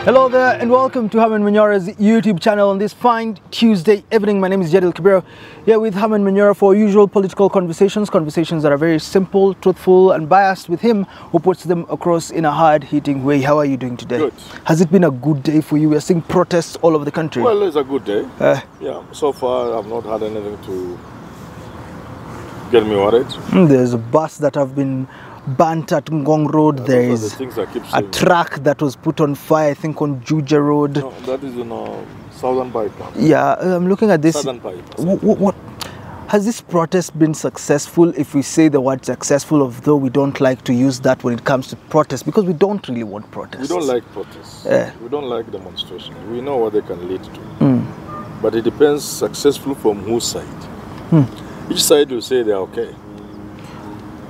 Hello there and welcome to Herman Manyora's YouTube channel on this fine Tuesday evening. My name is Jedil Kabir, here with Herman Manyora for usual political conversations that are very simple, truthful and biased with him who puts them across in a hard-hitting way. How are you doing today? Good. Has it been a good day for you? We're seeing protests all over the country. Well, it's a good day. Yeah, so far I've not had anything to get me worried. There's a bus that have been burnt at Ngong Road. There is a truck that was put on fire, I think, on Juja Road. No, that is in Southern Bypass. Yeah, I'm looking at this. Southern Bypass. What has this protest been successful? If we say the word successful, although we don't like to use that when it comes to protest, because we don't really want protests. We don't like protests. We don't like demonstrations. We know what they can lead to. But it depends successful from whose side. Each side will say they're okay.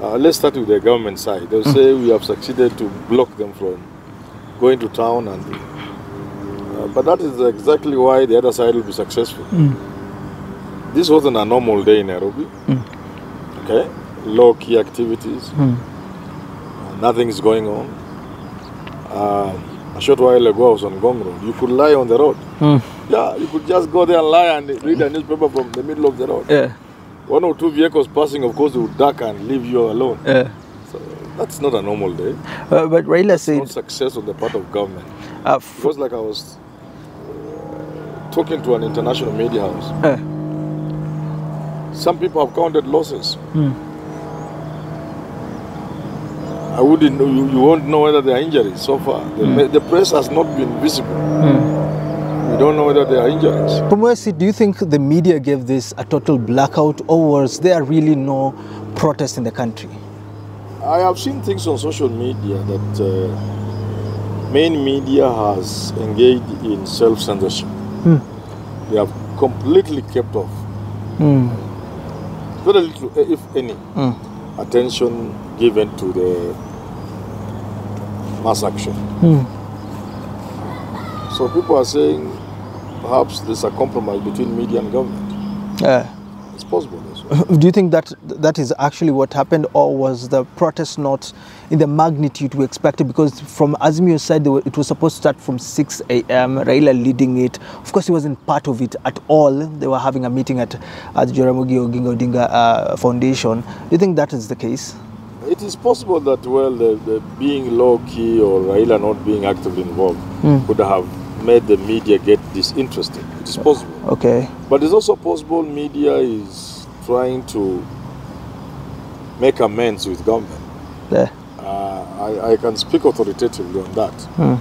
Let's start with the government side. They'll say we have succeeded to block them from going to town, and but that is exactly why the other side will be successful. This wasn't a normal day in Nairobi. Okay, low-key activities. Nothing's going on. A short while ago, I was on Ngong Road. You could lie on the road. Yeah, you could just go there and lie and read a newspaper from the middle of the road. Yeah. One or two vehicles passing, of course, they would duck and leave you alone. So that's not a normal day. But Raila said... It's not success on the part of government. It was like I was talking to an international media house. Some people have counted losses. I wouldn't know, you won't know whether there are injuries so far. The press has not been visible. We don't know whether there are injuries. From where do you think the media gave this a total blackout, or was there really no protest in the country? I have seen things on social media that main media has engaged in self-censorship. They have completely kept off. Very little, if any, attention given to the mass action. So people are saying perhaps there's a compromise between media and government. It's possible. Do you think that that is actually what happened, or was the protest not in the magnitude we expected? Because from Azimio's side, it was supposed to start from 6 a.m., Raila leading it. Of course, he wasn't part of it at all. They were having a meeting at the Jaramogi Oginga Odinga Foundation. Do you think that is the case? It is possible that, well, the being low-key or Raila not being actively involved could have made the media get disinterested. It is possible. Okay. But it's also possible media is trying to make amends with government. I can speak authoritatively on that.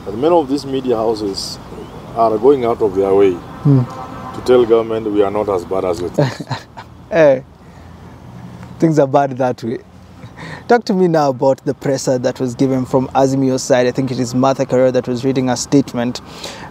But many of these media houses are going out of their way to tell government we are not as bad as you think. Things are bad that way. Talk to me now about the presser that was given from Azimio's side. I think it is Martha Karua that was reading a statement.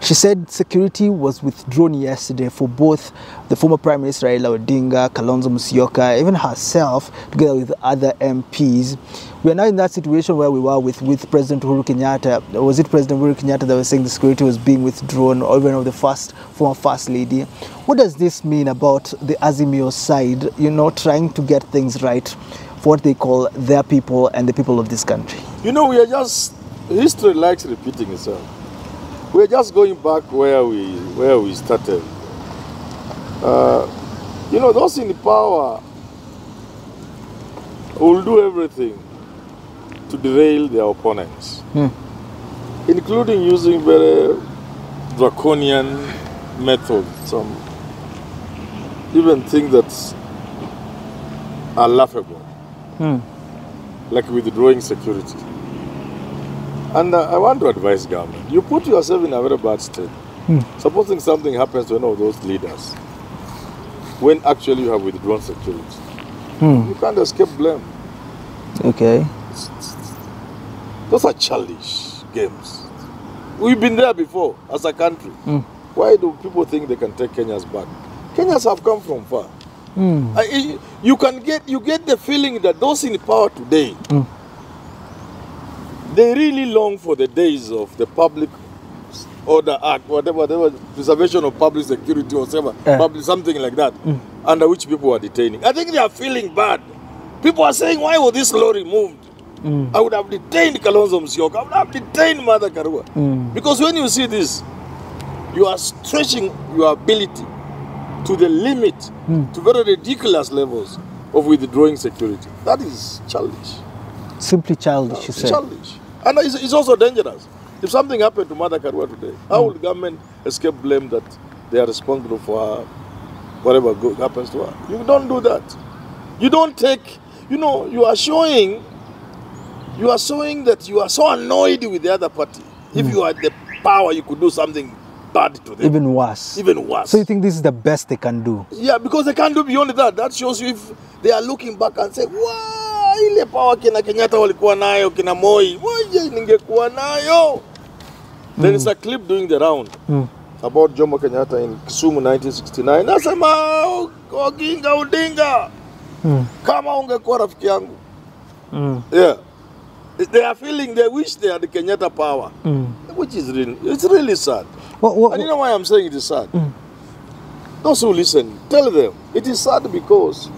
She said security was withdrawn yesterday for both the former Prime Minister Raila Odinga, Kalonzo Musyoka, even herself, together with other MPs. We are now in that situation where we were with President Uhuru Kenyatta. Was it President Uhuru Kenyatta that was saying the security was being withdrawn, or even of the former First Lady? What does this mean about the Azimio side, you know, trying to get things right for what they call their people and the people of this country? You know, we are just, history likes repeating itself. We are just going back where we started. You know, those in power will do everything to derail their opponents, including using very draconian methods, some even things that are laughable. Like withdrawing security. And I want to advise government, you put yourself in a very bad state. Supposing something happens to one of those leaders, when actually you have withdrawn security, you can't escape blame. Okay. Those are childish games. We've been there before as a country. Why do people think they can take Kenyans back? Kenyans have come from far. You get the feeling that those in power today, they really long for the days of the Public Order Act, whatever, preservation of public security or whatever, something like that, under which people are detaining. I think they are feeling bad. People are saying, why was this law removed? I would have detained Kalonzo Musyoka. I would have detained Martha Karua. Because when you see this, you are stretching your ability to the limit, to very ridiculous levels of withdrawing security. That is childish. Simply childish, you say. Childish. And it's also dangerous. If something happened to Martha Karua today, how will government escape blame that they are responsible for her, whatever happens to her? You don't do that. You don't take, you are showing that you are so annoyed with the other party. If you had the power, you could do something bad to them. Even worse. Even worse. So you think this is the best they can do? Yeah, because they can't do beyond that. That shows you if they are looking back and say, wow, ile power kina Kenyatta walikuwa nayo, kina Moi, waje ningekuwa nayo. There is a clip doing the round about Jomo Kenyatta in Kisumu 1969. Nasema, Oginga Odinga, kama ungekuwa rafiki yangu. Yeah. They are feeling, they wish they had the Kenyatta power, which is really, it's really sad. And you know why I'm saying it is sad? Those who listen, tell them, it is sad because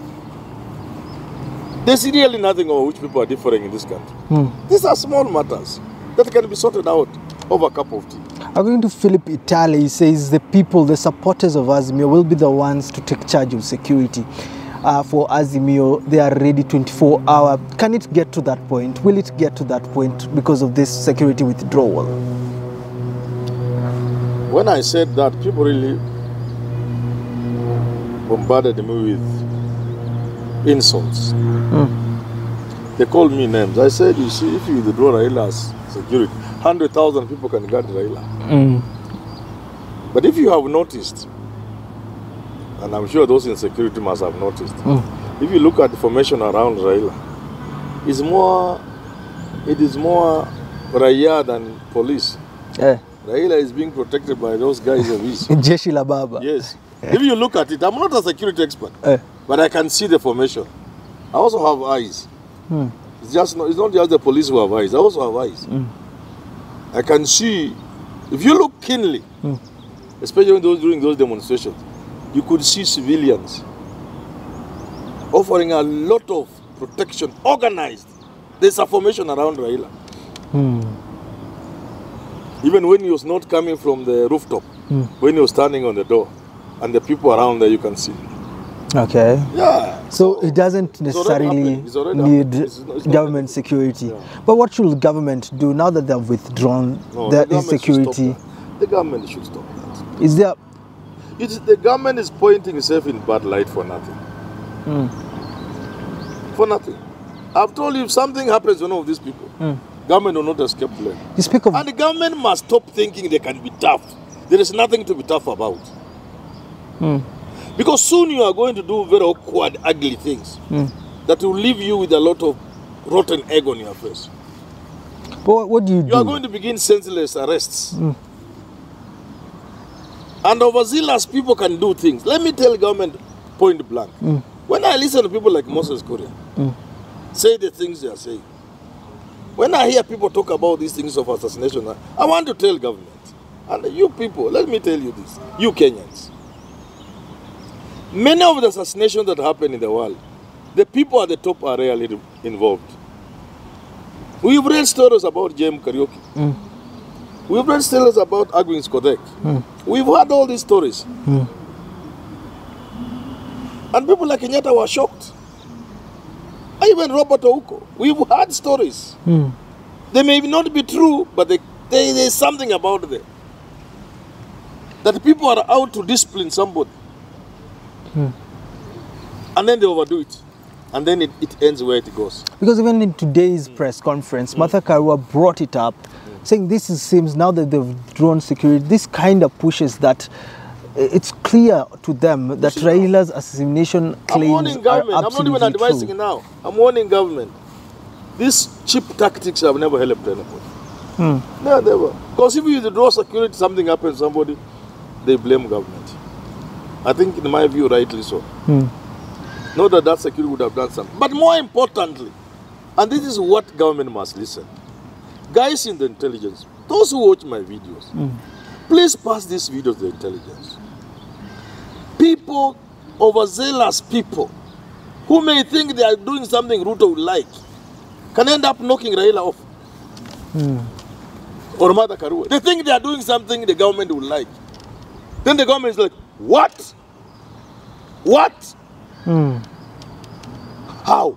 there's really nothing over which people are differing in this country. These are small matters that can be sorted out over a cup of tea. According to Philip Itali, he says the people, the supporters of Azimio will be the ones to take charge of security. For Azimio, they are ready 24-hour. Can it get to that point? Will it get to that point because of this security withdrawal? When I said that, people really bombarded me with insults. They called me names. I said, you see, if you withdraw Raila's security, 100,000 people can guard Raila. But if you have noticed, and I'm sure those in security must have noticed, if you look at the formation around Raila, it is more Raia than police. Raila is being protected by those guys of his. Jeshi la Baba. Yes. If you look at it, I'm not a security expert, but I can see the formation. I also have eyes. It's not just the police who have eyes. I also have eyes. I can see, if you look keenly, especially during those demonstrations, you could see civilians offering a lot of protection, organized. There's a formation around Raila. Even when he was not coming from the rooftop, when he was standing on the door, and the people around there you can see. Okay. Yeah. So it doesn't necessarily need government security. But what should government do now that they've withdrawn their insecurity? The government should stop that. Is there... The government is pointing itself in bad light for nothing. For nothing. I've told you, if something happens to one of these people, government will not escape blame. And the government must stop thinking they can be tough. There is nothing to be tough about. Because soon you are going to do very awkward, ugly things that will leave you with a lot of rotten egg on your face. But what do you do? You are going to begin senseless arrests. And overzealous people can do things. Let me tell government point blank. When I listen to people like Moses Korea say the things they are saying, when I hear people talk about these things of assassination, I want to tell government, and you people, let me tell you this, you Kenyans, many of the assassinations that happen in the world, the people at the top are rarely involved. We've read stories about Jem Karaoke. We've read stories about Agwin Skodek. We've heard all these stories. And people like Kenyatta were shocked. Even Robert Ouko. We've heard stories. They may not be true, but there's something about them. That people are out to discipline somebody. And then they overdo it. And then it ends where it goes. Because even in today's press conference, Martha Karua brought it up, saying this seems now that they've drawn security, this kind of pushes that it's clear to them that Raila's assassination claims are absolutely I'm not even advising it now. I'm warning government. These cheap tactics have never helped anybody. No, never. Because if you withdraw security, something happens to somebody, they blame government. I think, in my view, rightly so. Not that security would have done something. But more importantly, and this is what government must listen, guys in the intelligence, those who watch my videos, please pass these videos to the intelligence. People, overzealous people, who may think they are doing something Ruto would like, can end up knocking Raila off. Or Mother Karua. They think they are doing something the government will like. Then the government is like, what? What? How?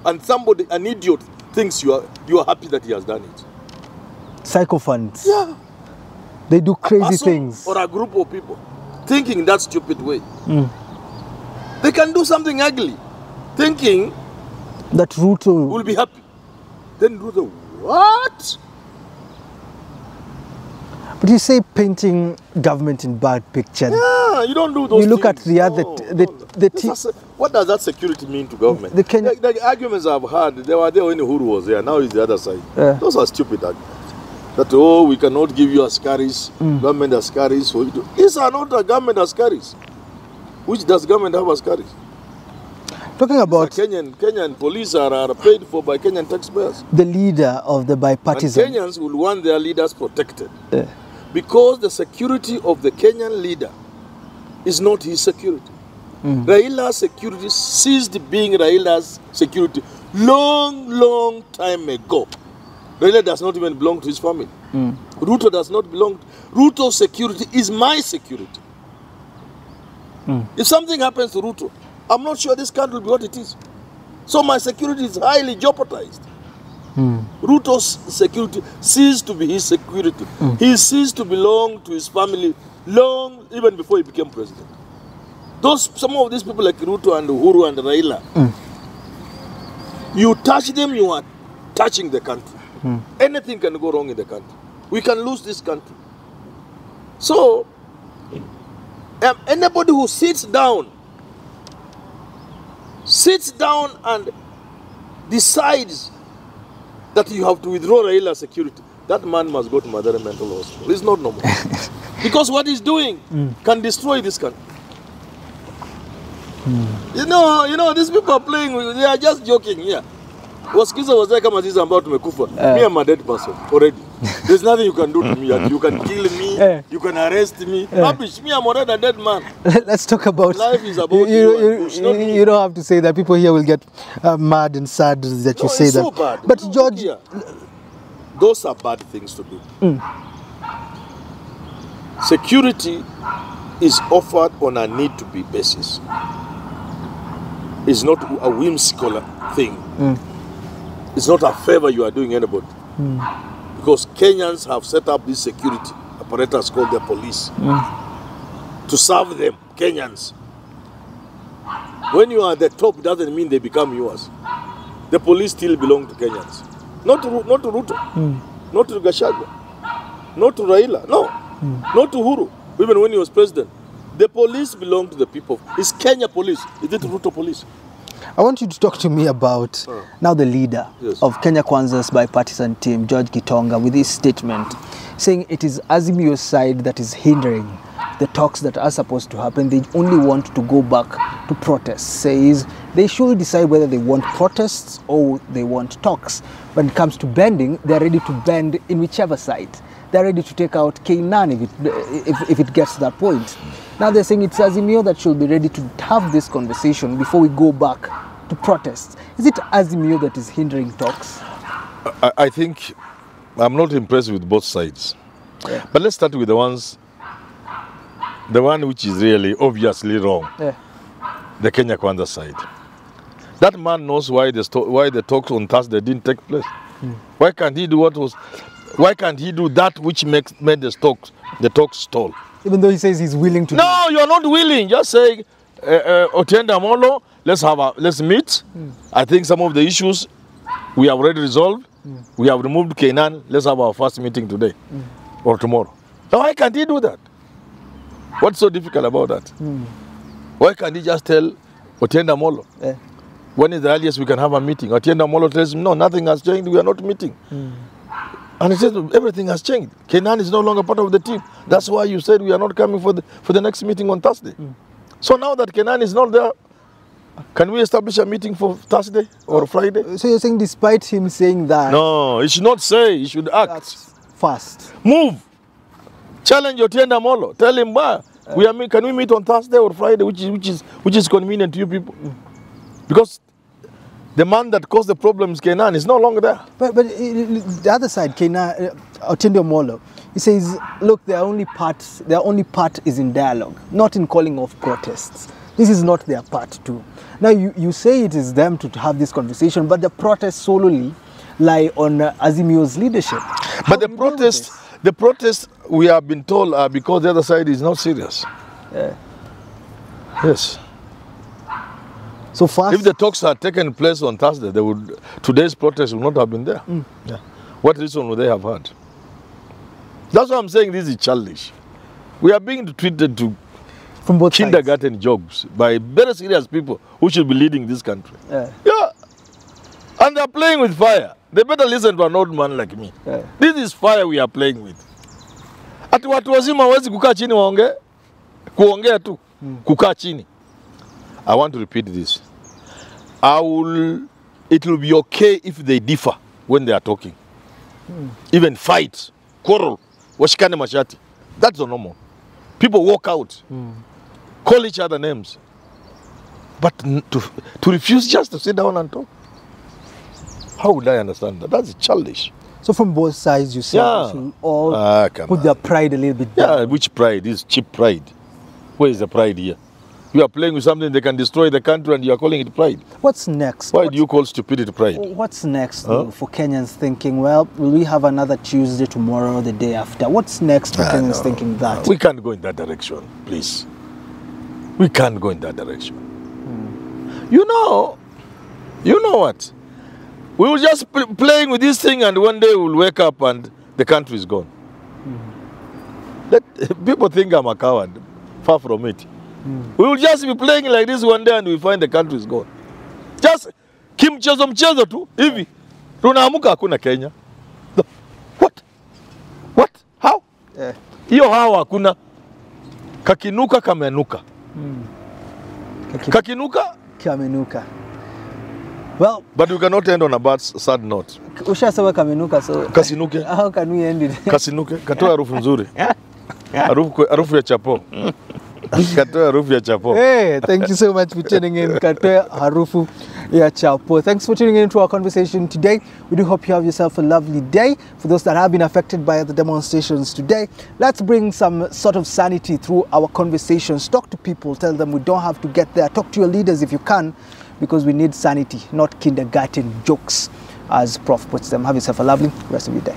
And somebody, an idiot, thinks you are happy that he has done it. Sycophants. Yeah. They do crazy person things. Or a group of people thinking that stupid way. They can do something ugly, thinking that Ruto will be happy. Then Ruto, what? But you say painting government in bad picture. Yeah, you don't do those You look things. at the other, what does that security mean to government? The arguments I've heard, they were there when Uhuru was there, now it's the other side. Those are stupid arguments. That, oh, we cannot give you askaris, government askaris. These are not a government askaris. Which does government have askaris? Talking about Kenyan police are paid for by Kenyan taxpayers. The leader of the bipartisan. And Kenyans will want their leaders protected. Because the security of the Kenyan leader is not his security. Raila's security ceased being Raila's security long time ago. Raila does not even belong to his family. Ruto does not belong. Ruto's security is my security. If something happens to Ruto, I'm not sure this country will be what it is. So my security is highly jeopardized. Ruto's security ceased to be his security. He ceased to belong to his family even before he became president. Some of these people like Ruto and Uhuru and Raila, you touch them, you are touching the country. Anything can go wrong in the country. We can lose this country. So, anybody who sits down and decides that you have to withdraw Raila's security, that man must go to Madara Mental Hospital. It's not normal. Because what he's doing can destroy this country. You know, these people are playing, they are just joking here. Waskiza was like, I'm about to mekufa. Me, I'm a dead person already. There's nothing you can do to me. You can kill me, you can arrest me. Rubbish, me, I'm already a dead man. Let's talk about... Life is about you don't have to say that. People here will get mad and sad that you say that. So bad. But George... Those are bad things to do. Security is offered on a need-to-be basis. It's not a whimsical thing. It's not a favor you are doing anybody. Because Kenyans have set up this security apparatus called the police to serve them, Kenyans. When you are at the top, it doesn't mean they become yours. The police still belong to Kenyans. Not to Ruto, not to Gachagua, not to Raila, no, not to Uhuru, even when he was president. The police belong to the people. It's Kenya police. Is it Ruto police? I want you to talk to me about now the leader of Kenya Kwanza's bipartisan team, George Gitonga, with his statement saying it is Azimio's side that is hindering the talks that are supposed to happen. They only want to go back to protests. Says they should decide whether they want protests or they want talks. When it comes to bending, they're ready to bend in whichever side. They're ready to take out Kanini if it gets to that point. Now they're saying it's Azimio that should be ready to have this conversation before we go back to protests. Is it Azimio that is hindering talks? I think I'm not impressed with both sides. But let's start with the one which is really obviously wrong. The Kenya Kwanza side. That man knows why the talks on Thursday didn't take place. Why can't he do why can't he do that which made the talks stall? Even though he says he's willing to. No, you're not willing. Just say, Otienda Molo, let's meet. I think some of the issues we have already resolved. We have removed Kenan. Let's have our first meeting today or tomorrow. Now, why can't he do that? What's so difficult about that? Why can't he just tell Otienda Molo? When is the earliest we can have a meeting? Otienda Molo tells him, no, nothing has changed. We are not meeting. And he says everything has changed. Kenan is no longer part of the team. That's why you said we are not coming for the next meeting on Thursday. So now that Kenan is not there, can we establish a meeting for Thursday or Friday? So you're saying despite him saying that... No, he should not say, he should act. That's fast. Move. Challenge Otienda Molo. Tell him, can we meet on Thursday or Friday, which is convenient to you people? Because The man that caused the problems, Kenan, is no longer there. But the other side, Kena, Otindo Molo, he says, look, their only part is in dialogue, not in calling off protests. This is not their part too. Now, you say it is them to have this conversation, but the protests solely lie on Azimio's leadership. But the protests, we have been told, are because the other side is not serious. Yeah. Yes. So fast. If the talks had taken place on Thursday, today's protest would not have been there. Yeah. What reason would they have had? That's why I'm saying this is childish. We are being treated to from both kindergarten jobs by very serious people who should be leading this country. Yeah. And they're playing with fire. They better listen to an old man like me. Yeah. This is fire we are playing with. Ati watu wazima hawezi kukaa chini waongee. Kuongea tu. Kukaa chini. I want to repeat this. It will be okay if they differ when they are talking. Even fight, quarrel, washikane mashati. That's the normal. People walk out, call each other names. But to refuse just to sit down and talk, how would I understand that? That's childish. So from both sides, you say they should all put their pride a little bit down. Yeah, which pride? This is cheap pride. Where is the pride here? You are playing with something that can destroy the country and you are calling it pride. What's next? Why do you call stupidity pride? What's next for Kenyans thinking, well, will we have another Tuesday tomorrow or the day after? What's next for Kenyans thinking that? We can't go in that direction, please. We can't go in that direction. You know what? We will just playing with this thing and one day we'll wake up and the country is gone. People think I'm a coward. Far from it. We will just be playing like this one day and we find the country is gone. Just mchezo tu hivi. Tunaamuka hakuna Kenya. What? How? Hiyo how hakuna. Kakinuka kamenuka. Kakinuka kamenuka. Well, but we cannot end on a sad note. Ushasawa kamenuka, so kasinuke. How can we end it? Kasinuke. Katoa harufu nzuri. Harufu ya chapo. Katoa harufu ya chapo. Hey, thank you so much for tuning in. Katoa harufu ya chapo. Thanks for tuning in to our conversation today. We do hope you have yourself a lovely day. For those that have been affected by the demonstrations today, let's bring some sort of sanity through our conversations. Talk to people. Tell them we don't have to get there. Talk to your leaders if you can, because we need sanity, not kindergarten jokes, as Prof puts them. Have yourself a lovely rest of your day.